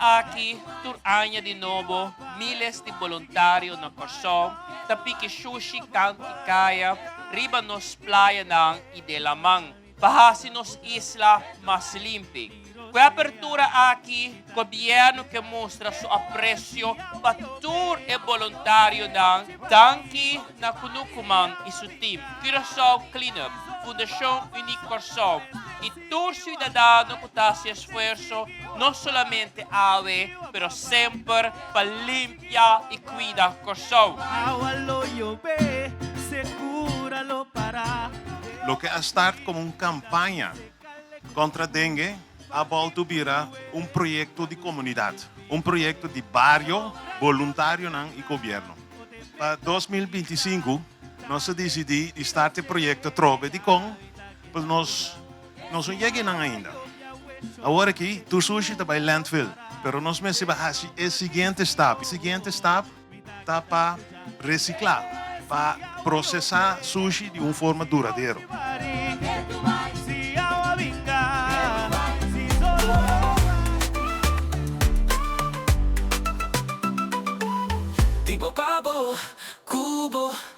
aqui, turanya de novo, miles de voluntários na Corsão, tapiki sushi kanti kaya, riba nos playa ng Idelamang, bahasi nos isla mas limpi. Com a apertura aqui, governo que mostra seu apreço para tour e voluntário ng tanque na Kunukuman e seu team, Curaçao Cleanup, Fundação Unicorsão e tour cidadano que está se esforço não somente ave, pero sempre para limpiar e cuidar Corsão. Lo que start como uma campanha contra dengue ha vuelto a virar um projeto de comunidade, um projeto de barrio voluntário e governo. Para 2025, nós decidimos startar o projeto Trove de Com, mas nós não chegamos ainda. Agora aqui, tu sushi está para landfill, pero nós me se vai o seguinte step. O seguinte step está para reciclar, para processar sushi de uma forma duradoura. Tipo pavo, cubo.